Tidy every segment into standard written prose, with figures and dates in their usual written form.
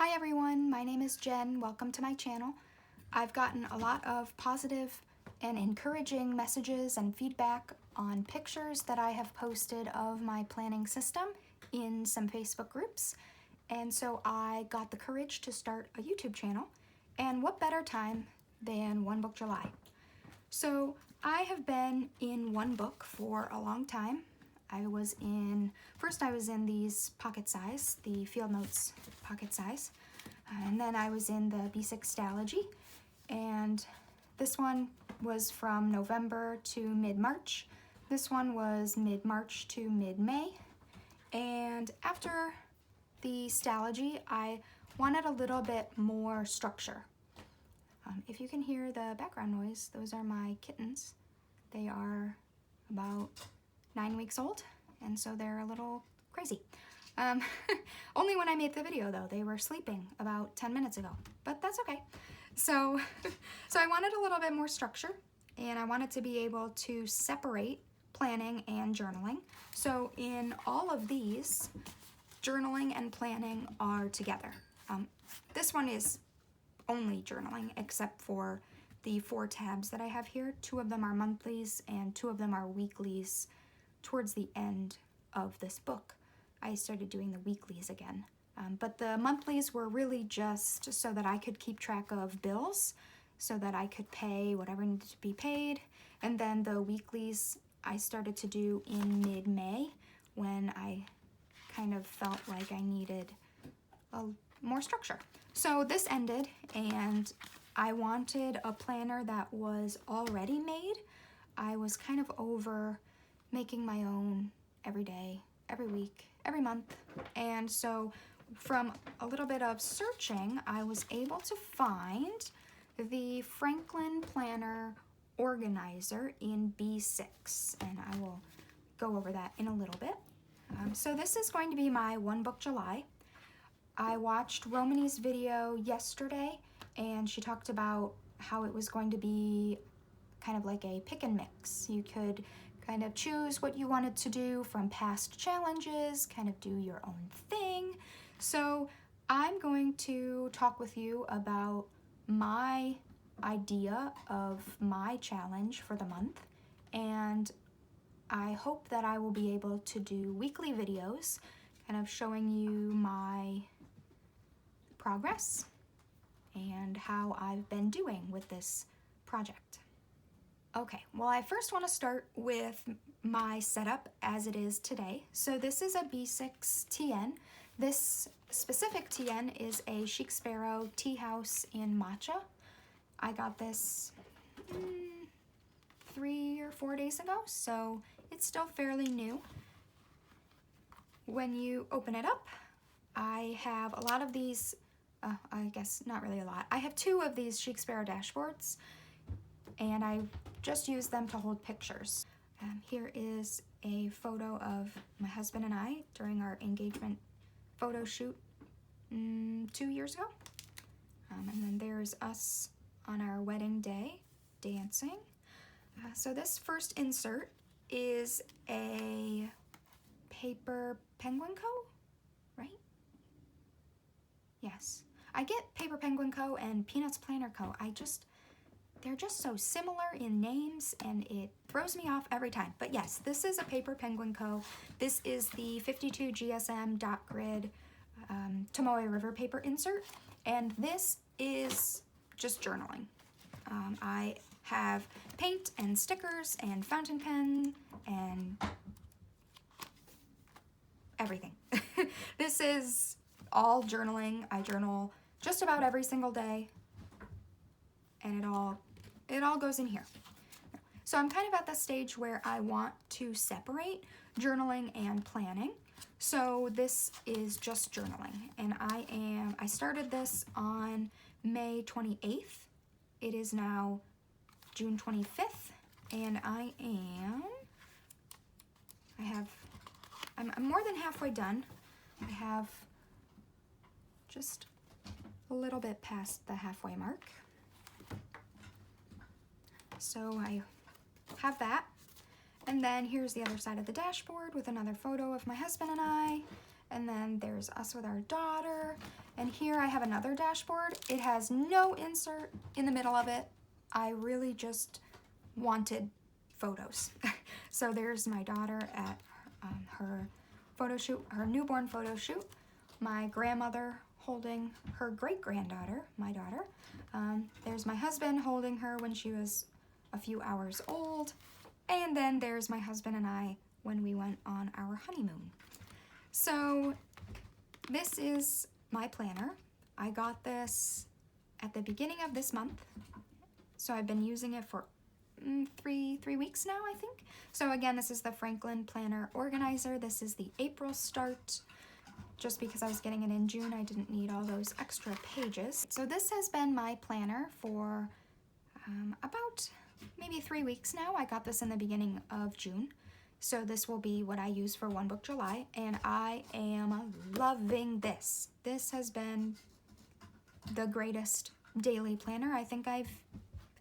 Hi everyone, my name is Jen. Welcome to my channel. I've gotten a lot of positive and encouraging messages and feedback on pictures that I have posted of my planning system in some Facebook groups. And so I got the courage to start a YouTube channel. And what better time than One Book July? So I have been in one book for a long time. First I was in these pocket size, the Field Notes pocket size, and then I was in the B6 Stalogy, and this one was from November to mid-March. This one was mid-March to mid-May, and after the Stalogy, I wanted a little bit more structure. If you can hear the background noise, those are my kittens. They are about 9 weeks old, and so they're a little crazy. Only when I made the video though, they were sleeping about 10 minutes ago, but that's okay. So I wanted a little bit more structure, and I wanted to be able to separate planning and journaling. So in all of these, journaling and planning are together. This one is only journaling except for the 4 tabs that I have here. 2 of them are monthlies and 2 of them are weeklies. Towards the end of this book, I started doing the weeklies again. But the monthlies were really just so that I could keep track of bills, so that I could pay whatever needed to be paid. And then the weeklies I started to do in mid-May when I kind of felt like I needed more structure. So this ended, and I wanted a planner that was already made. I was kind of over making my own every day, every week, every month. And so from a little bit of searching, I was able to find the Franklin Planner Organizer in B6, and I will go over that in a little bit. So this is going to be my One Book July. I watched Romany's video yesterday, and she talked about how it was going to be kind of like a pick and mix. You could kind of choose what you wanted to do from past challenges, kind of do your own thing. So I'm going to talk with you about my idea of my challenge for the month, and I hope that I will be able to do weekly videos kind of showing you my progress and how I've been doing with this project. Okay, well, I first want to start with my setup as it is today. So this is a B6 TN. This specific TN is a Chic Sparrow tea house in matcha. I got this 3 or 4 days ago, so it's still fairly new. When you open it up, I have a lot of these, I guess not really a lot. I have 2 of these Chic Sparrow dashboards, and I just use them to hold pictures. Here is a photo of my husband and I during our engagement photo shoot 2 years ago. And then there's us on our wedding day dancing. So this first insert is a Paper Penguin Co., right? Yes. I get Paper Penguin Co. and Peanuts Planner Co. They're just so similar in names, and it throws me off every time. But yes, this is a Paper Penguin Co. This is the 52 GSM dot grid Tomoe River paper insert, and this is just journaling. I have paint and stickers and fountain pen and everything. This is all journaling. I journal just about every single day, and it all goes in here. So I'm kind of at the stage where I want to separate journaling and planning. So this is just journaling, and I started this on May 28th. It is now June 25th, and I'm more than halfway done. I have just a little bit past the halfway mark. So I have that, and then here's the other side of the dashboard with another photo of my husband and I, And then there's us with our daughter. And here I have another dashboard. It has no insert in the middle of it. I really just wanted photos. So there's my daughter at her photo shoot, her newborn photo shoot. My grandmother holding her great-granddaughter, my daughter. There's my husband holding her when she was a few hours old. And then there's my husband and I when we went on our honeymoon. So this is my planner. I got this at the beginning of this month. So I've been using it for three weeks now, I think. So again, this is the Franklin Planner Organizer. This is the April start. Just because I was getting it in June, I didn't need all those extra pages. So this has been my planner for about maybe 3 weeks now. I got this in the beginning of June. So this will be what I use for One Book July, and I am loving this. This has been the greatest daily planner I think I've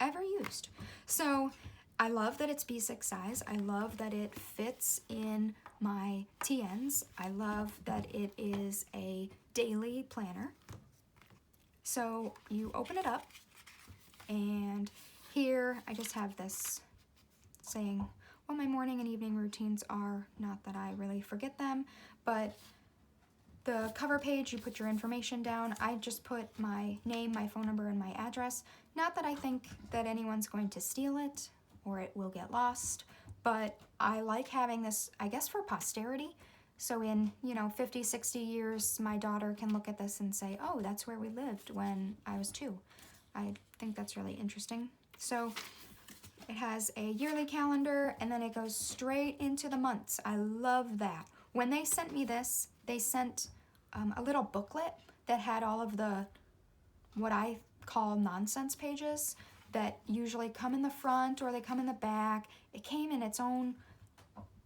ever used. So I love that it's B6 size. I love that it fits in my TNs. I love that it is a daily planner. So you open it up, and here I just have this saying what my morning and evening routines are. Not that I really forget them, but the cover page, you put your information down. I just put my name, my phone number, and my address. Not that I think that anyone's going to steal it or it will get lost, but I like having this, I guess, for posterity. So in, 50, 60 years, my daughter can look at this and say, oh, that's where we lived when I was 2. I think that's really interesting. So it has a yearly calendar, and then it goes straight into the months. I love that. When they sent me this, they sent a little booklet that had all of the, what I call nonsense pages that usually come in the front or they come in the back. It came in its own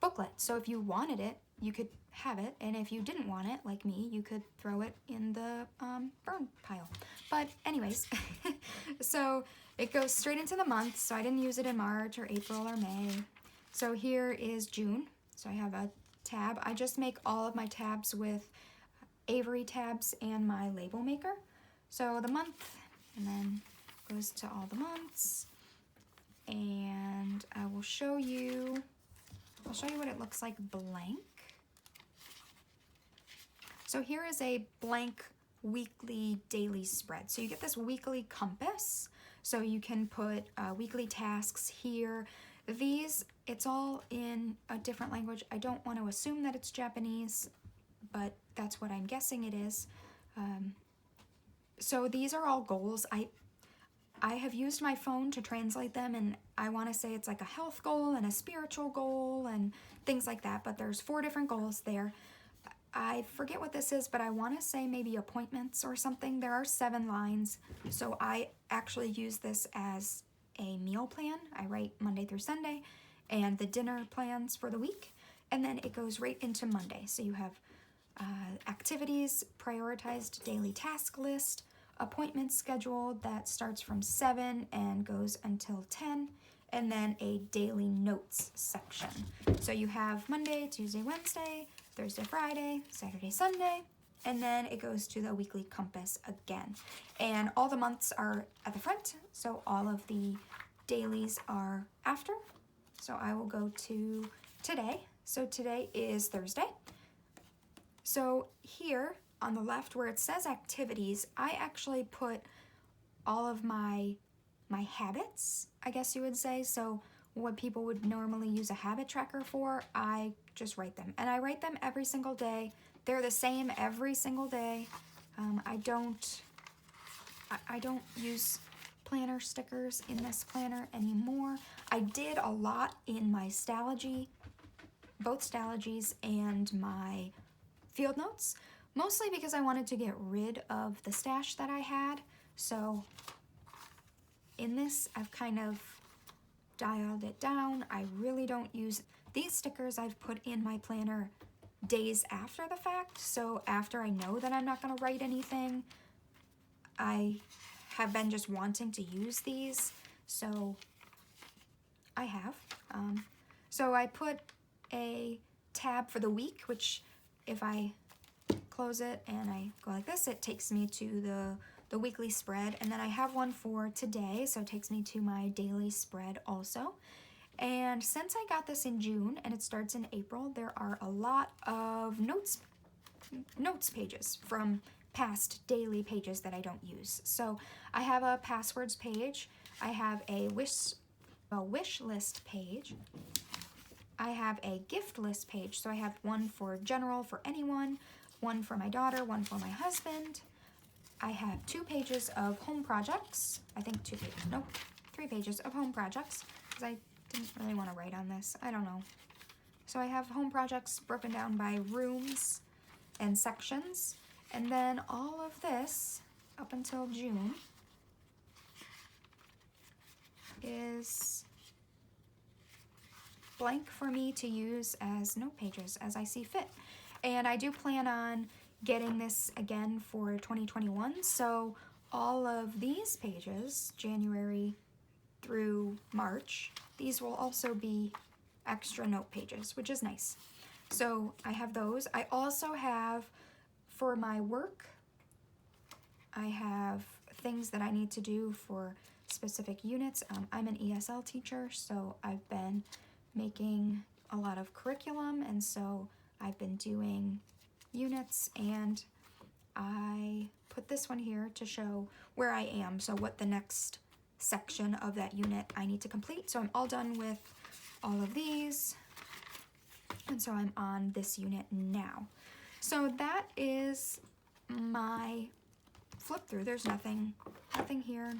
booklet. So if you wanted it, you could have it. And if you didn't want it, like me, you could throw it in the burn pile. But anyways, so it goes straight into the months. So I didn't use it in March or April or May. So here is June. So I have a tab. I just make all of my tabs with Avery tabs and my label maker. So the month, and then goes to all the months. And I will show you, I'll show you what it looks like blank. So here is a blank weekly daily spread. So you get this weekly compass. So you can put weekly tasks here. These, it's all in a different language. I don't want to assume that it's Japanese, but that's what I'm guessing it is. So these are all goals. I have used my phone to translate them, and I want to say it's like a health goal and a spiritual goal and things like that, but there's 4 different goals there. I forget what this is, but I want to say maybe appointments or something. There are 7 lines, so I actually use this as a meal plan. I write Monday through Sunday and the dinner plans for the week, and then it goes right into Monday. So you have activities, prioritized daily task list, appointment scheduled that starts from 7 and goes until 10, and then a daily notes section. So you have Monday, Tuesday, Wednesday, Thursday, Friday, Saturday, Sunday, and then it goes to the weekly compass again. And all the months are at the front, so all of the dailies are after. So I will go to today. So today is Thursday. So here on the left where it says activities, I actually put all of my habits, I guess you would say. So what people would normally use a habit tracker for, I just write them. And I write them every single day. They're the same every single day. I don't use planner stickers in this planner anymore. I did a lot in my Stalogy, both Stalogies and my field notes, mostly because I wanted to get rid of the stash that I had. So in this, I've kind of dialed it down. I really don't use these stickers. I've put in my planner days after the fact. So after I know that I'm not going to write anything, I have been just wanting to use these. So I have. So I put a tab for the week, which if I close it and I go like this, it takes me to the weekly spread. And then I have one for today, so it takes me to my daily spread also. And since I got this in June and it starts in April, there are a lot of notes pages from past daily pages that I don't use. So I have a passwords page, I have a wish list page, I have a gift list page. So I have one for general for anyone, one for my daughter, one for my husband. I have 2 pages of home projects. I think 2 pages, nope, 3 pages of home projects, because I didn't really want to write on this. I don't know. So I have home projects broken down by rooms and sections. And then all of this, up until June, is blank for me to use as note pages as I see fit. And I do plan on getting this again for 2021. So all of these pages, January through March, these will also be extra note pages, which is nice. So I have those. I also have, for my work, I have things that I need to do for specific units. I'm an ESL teacher, so I've been making a lot of curriculum, and so I've been doing units, and I put this one here to show where I am, so what the next section of that unit I need to complete. So I'm all done with all of these, and so I'm on this unit now. So that is my flip through. There's nothing here.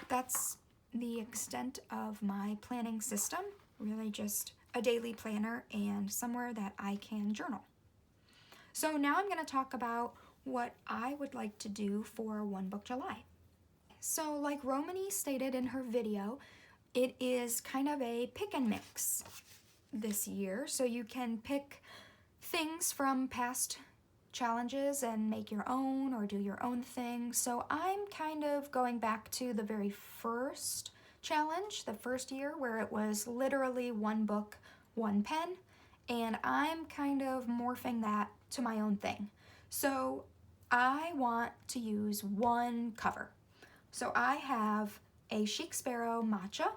That's the extent of my planning system, really just a daily planner and somewhere that I can journal. So now I'm going to talk about what I would like to do for One Book July. So like Romany stated in her video, it is kind of a pick and mix this year. So you can pick things from past challenges and make your own or do your own thing. So I'm kind of going back to the very first challenge, the first year, where it was literally 1 book, 1 pen, and I'm kind of morphing that to my own thing. So I want to use 1 cover. So I have a Chic Sparrow matcha.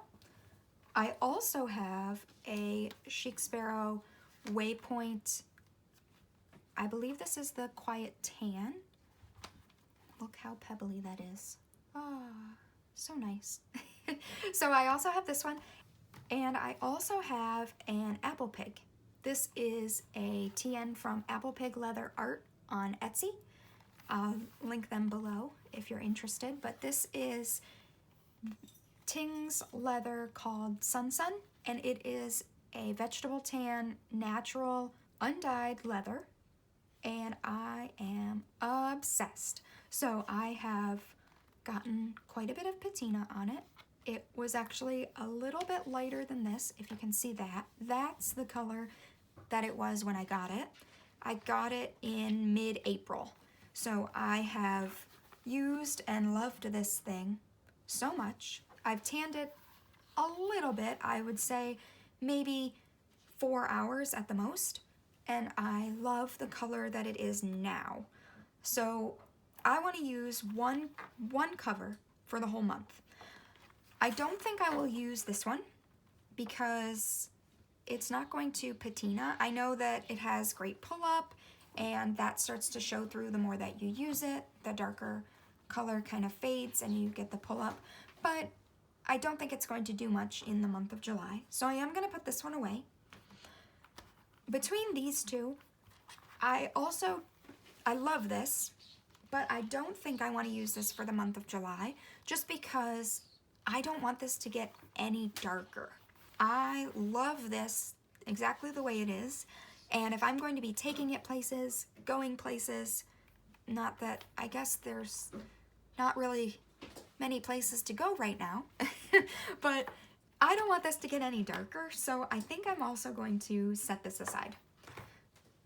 I also have a Chic Sparrow Waypoint, I believe this is the Quiet Tan. Look how pebbly that is. Ah, so nice. So I also have this one, and I also have an Apple Pig. This is a TN from Apple Pig Leather Art on Etsy. I'll link them below if you're interested, but this is Ting's leather called Sun Sun, and it is a vegetable tan, natural, undyed leather, and I am obsessed. So I have gotten quite a bit of patina on it. It was actually a little bit lighter than this, if you can see that. That's the color that it was when I got it. I got it in mid-April. So I have used and loved this thing so much. I've tanned it a little bit, I would say maybe 4 hours at the most, and I love the color that it is now. So I want to use one cover for the whole month. I don't think I will use this one because it's not going to patina. I know that it has great pull-up, and that starts to show through the more that you use it. The darker color kind of fades and you get the pull-up, but I don't think it's going to do much in the month of July. So I am going to put this one away. Between these two, I love this, but I don't think I want to use this for the month of July just because I don't want this to get any darker. I love this exactly the way it is, and if I'm going to be taking it places, going places, not that, I guess there's not really many places to go right now, but I don't want this to get any darker, so I think I'm also going to set this aside.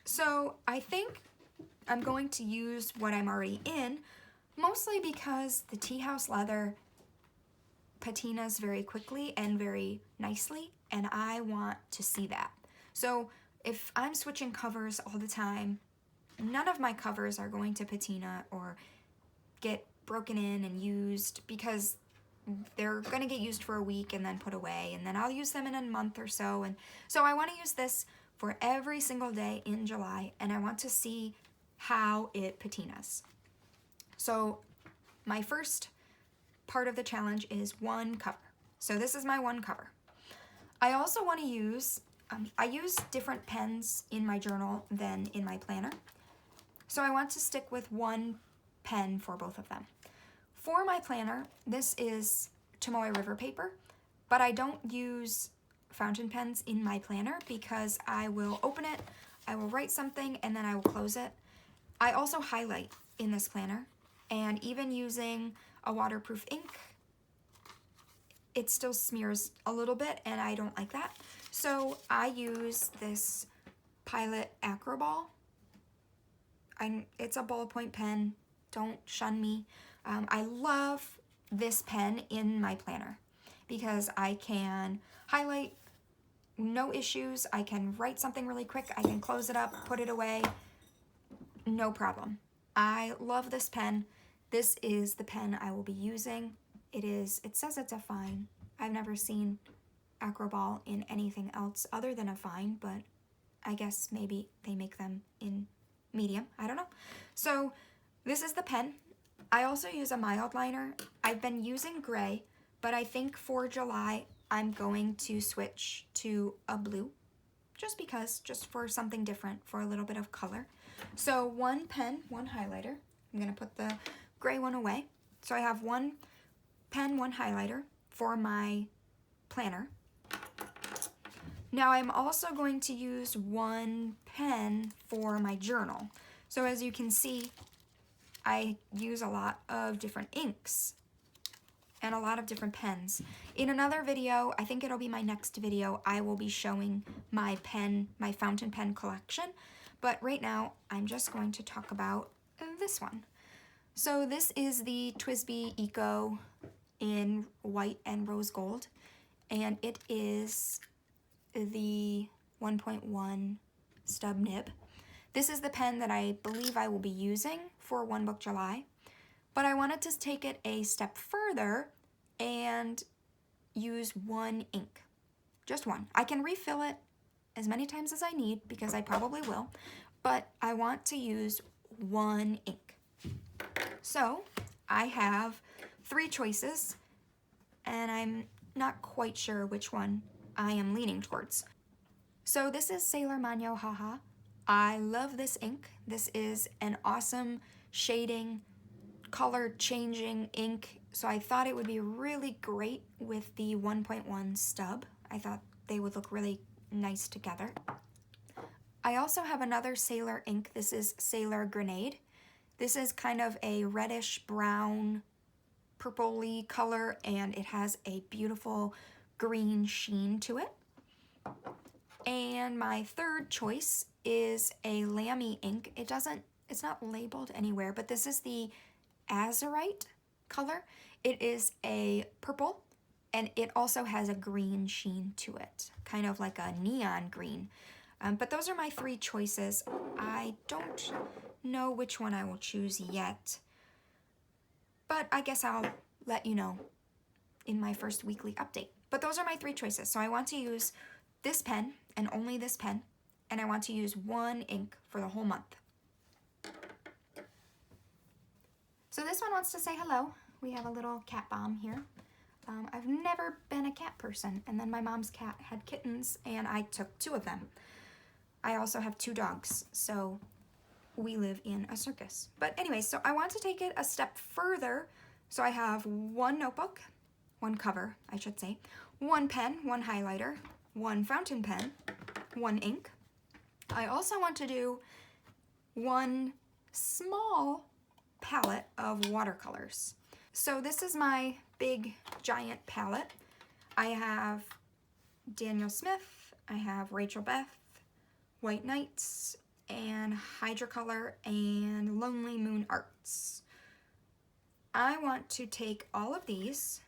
So I think I'm going to use what I'm already in, mostly because the tea house leather patinas very quickly and very nicely, and I want to see that. So if I'm switching covers all the time, none of my covers are going to patina or get broken in and used, because they're going to get used for a week and then put away, and then I'll use them in a month or so. And so I want to use this for every single day in July, and I want to see how it patinas. So my first part of the challenge is one cover. So this is my one cover. I also want to use, I use different pens in my journal than in my planner. So I want to stick with one pen for both of them. For my planner, this is Tomoe River paper, but I don't use fountain pens in my planner because I will open it, I will write something, and then I will close it. I also highlight in this planner, and even using a waterproof ink, it still smears a little bit, and I don't like that. So I use this Pilot Acroball. It's a ballpoint pen, don't shun me. I love this pen in my planner because I can highlight, no issues. I can write something really quick. I can close it up, put it away, no problem. I love this pen. This is the pen I will be using. It says it's a fine. I've never seen Acroball in anything else other than a fine, but I guess maybe they make them in medium. I don't know. So this is the pen. I also use a mild liner. I've been using gray, but I think for July, I'm going to switch to a blue, just because, just for something different, for a little bit of color. So one pen, one highlighter. I'm gonna put the gray one away. So I have one pen, one highlighter for my planner. Now I'm also going to use one pen for my journal. So as you can see, I use a lot of different inks and a lot of different pens. In another video, I think it'll be my next video, I will be showing my fountain pen collection. But right now, I'm just going to talk about this one. So this is the TWSBI Eco in white and rose gold, and it is the 1.1 stub nib. This is the pen that I believe I will be using for One Book July, but I wanted to take it a step further and use one ink, just one. I can refill it as many times as I need because I probably will, but I want to use one ink. So I have 3 choices, and I'm not quite sure which one I am leaning towards. So this is Sailor Manyo Haha. I love this ink. This is an awesome shading, color changing ink. So I thought it would be really great with the 1.1 stub. I thought they would look really nice together. I also have another Sailor ink. This is Sailor Grenade. This is kind of a reddish brown, purpley color, and it has a beautiful green sheen to it. And my third choice is a Lamy ink. It's not labeled anywhere, but this is the Azurite color. It is a purple, and it also has a green sheen to it, kind of like a neon green. But those are my 3 choices. I don't know which one I will choose yet, but I guess I'll let you know in my first weekly update. But those are my 3 choices. So I want to use this pen and only this pen, and I want to use one ink for the whole month. So this one wants to say hello. We have a little cat bomb here. I've never been a cat person, and then my mom's cat had kittens, and I took 2 of them. I also have 2 dogs, so we live in a circus. But anyway, so I want to take it a step further. So I have one notebook, one cover, I should say, one pen, one highlighter, one fountain pen, one ink. I also want to do one small palette of watercolors. So this is my big giant palette. I have Daniel Smith, I have Rachel Beth, White Nights, and Hydrocolor, and Lonely Moon Arts. I want to take all of these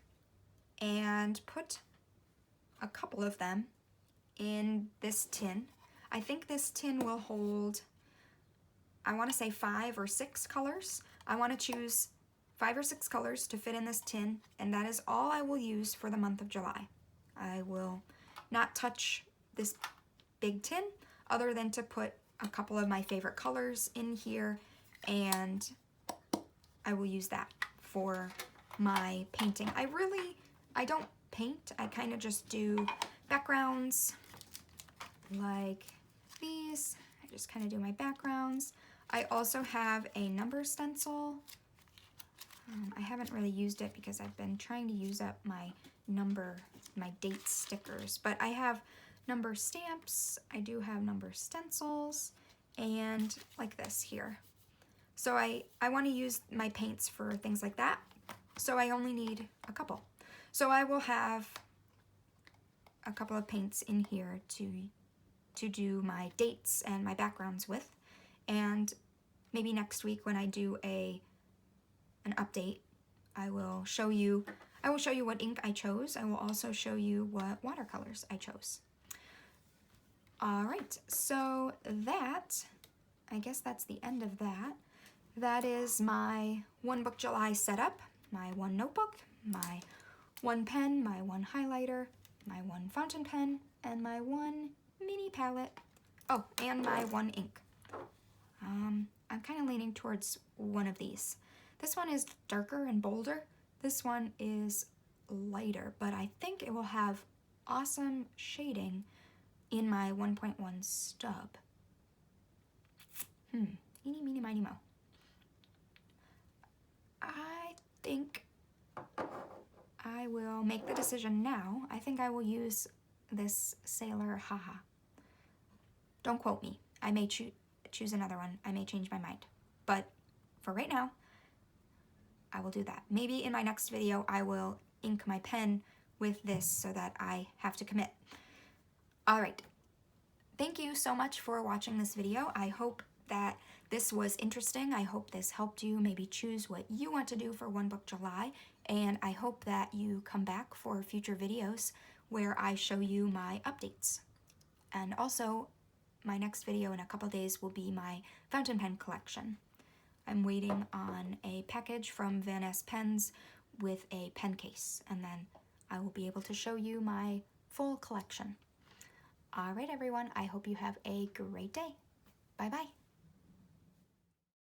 and put a couple of them in this tin. I think this tin will hold, I want to say 5 or 6 colors. I want to choose 5 or 6 colors to fit in this tin, and that is all I will use for the month of July. I will not touch this big tin other than to put a couple of my favorite colors in here, and I will use that for my painting. I don't paint, I kind of just do backgrounds like these. I just kind of do my backgrounds. I also have a number stencil. I haven't really used it because I've been trying to use up my date stickers, but I have number stamps, I do have number stencils, and like this here. So I want to use my paints for things like that, so I only need a couple. So I will have a couple of paints in here to do my dates and my backgrounds with, and maybe next week when I do an update, I will show you what ink I chose. I will also show you what watercolors I chose. All right, so I guess that's the end of that. That is my One Book July setup, my one notebook, my one pen, my one highlighter, my one fountain pen, and my one mini palette. Oh, and my one ink. I'm kind of leaning towards one of these. This one is darker and bolder. This one is lighter, but I think it will have awesome shading in my 1.1 stub. Eeny, meeny, miny, mo. I think I will make the decision now. I think I will use this Sailor Haha. Don't quote me. I may choose another one. I may change my mind. But for right now, I will do that. Maybe in my next video, I will ink my pen with this so that I have to commit. All right. Thank you so much for watching this video. I hope that this was interesting. I hope this helped you maybe choose what you want to do for One Book July. And I hope that you come back for future videos where I show you my updates. And also, my next video in a couple days will be my fountain pen collection. I'm waiting on a package from Van Ness Pens with a pen case, and then I will be able to show you my full collection. All right, everyone, I hope you have a great day. Bye-bye.